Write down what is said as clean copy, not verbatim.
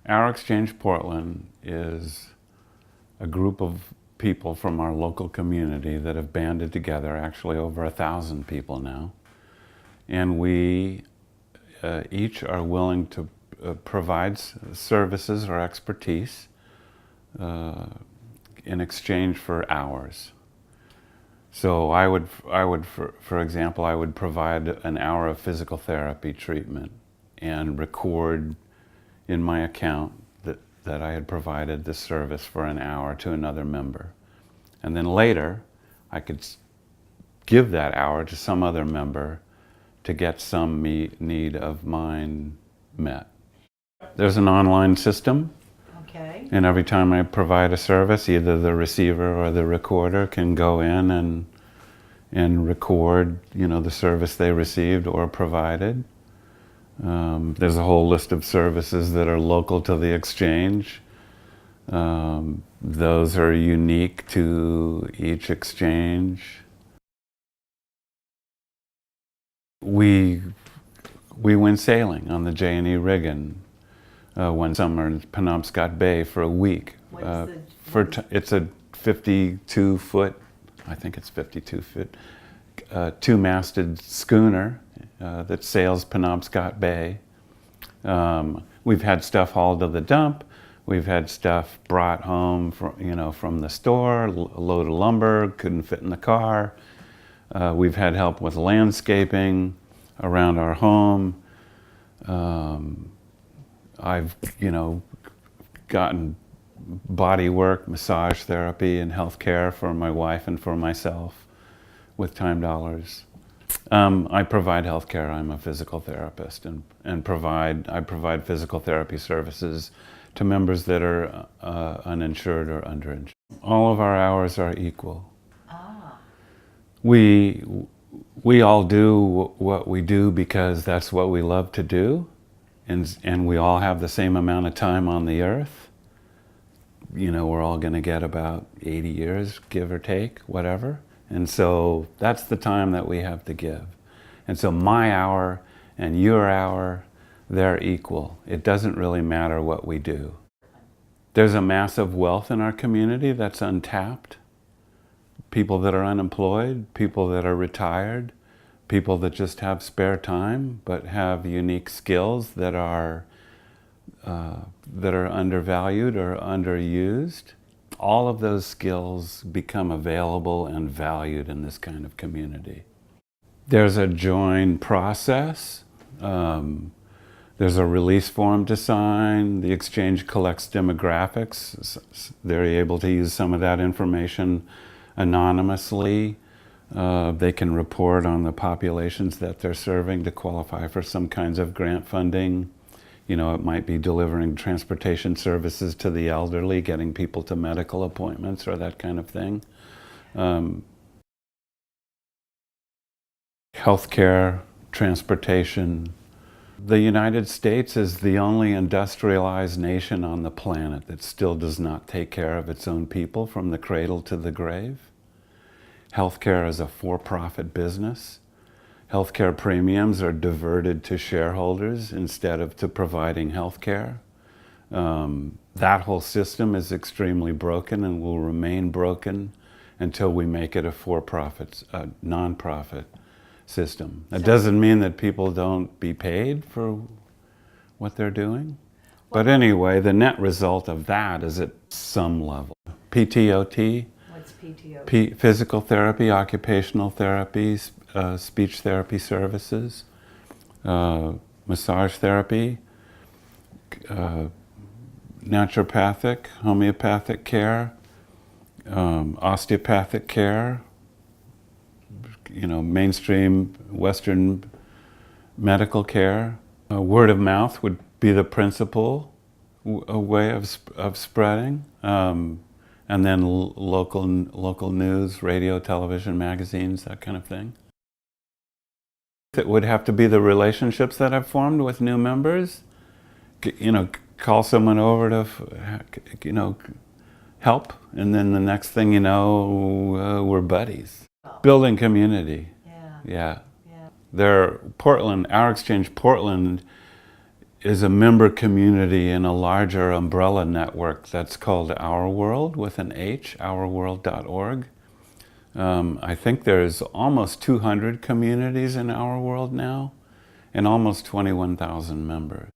Our Exchange Portland is a group of people from our local community that have banded together, actually over 1,000 people now. And we each are willing to provide services or expertise in exchange for hours. So for example, I would provide an hour of physical therapy treatment and record in my account that I had provided the service for an hour to another member. And then later, I could give that hour to some other member to get some need of mine met. There's an online system. Okay. And every time I provide a service, either the receiver or the recorder can go in and record, the service they received or provided. There's a whole list of services that are local to the exchange. Those are unique to each exchange. We went sailing on the J&E Riggin one summer in Penobscot Bay for a week. It's a 52-foot, I think it's 52-foot, two-masted schooner that sails Penobscot Bay. We've had stuff hauled to the dump. We've had stuff brought home from the store, a load of lumber, couldn't fit in the car. We've had help with landscaping around our home. I've, gotten body work, massage therapy, and health care for my wife and for myself with time dollars. I provide health care. I'm a physical therapist and I provide physical therapy services to members that are uninsured or underinsured. All of our hours are equal. We all do what we do because that's what we love to do, and we all have the same amount of time on the earth. We're all going to get about 80 years, give or take, whatever. And so that's the time that we have to give. And so my hour and your hour, they're equal. It doesn't really matter what we do. There's a massive wealth in our community that's untapped. People that are unemployed, people that are retired, people that just have spare time but have unique skills that are undervalued or underused. All of those skills become available and valued in this kind of community. There's a join process. There's a release form to sign. The exchange collects demographics. They're able to use some of that information anonymously. They can report on the populations that they're serving to qualify for some kinds of grant funding. It might be delivering transportation services to the elderly, getting people to medical appointments or that kind of thing. Healthcare, transportation. The United States is the only industrialized nation on the planet that still does not take care of its own people from the cradle to the grave. Healthcare is a for-profit business. Healthcare premiums are diverted to shareholders instead of to providing healthcare. That whole system is extremely broken and will remain broken until we make it a for-profit, non-profit system. That doesn't mean that people don't be paid for what they're doing. But anyway, the net result of that is at some level. PTOT. What's PTOT? Physical therapy, occupational therapy, speech therapy services, massage therapy, naturopathic, homeopathic care, osteopathic care, mainstream Western medical care. Word of mouth would be the principal way of spreading. And then local news, radio, television, magazines, that kind of thing. It would have to be the relationships that I've formed with new members. Call someone over to, help, and then the next thing you know, we're buddies. Building community. Yeah. Our Exchange Portland is a member community in a larger umbrella network that's called Our World with an H, ourworld.org. I think there's almost 200 communities in Our World now and almost 21,000 members.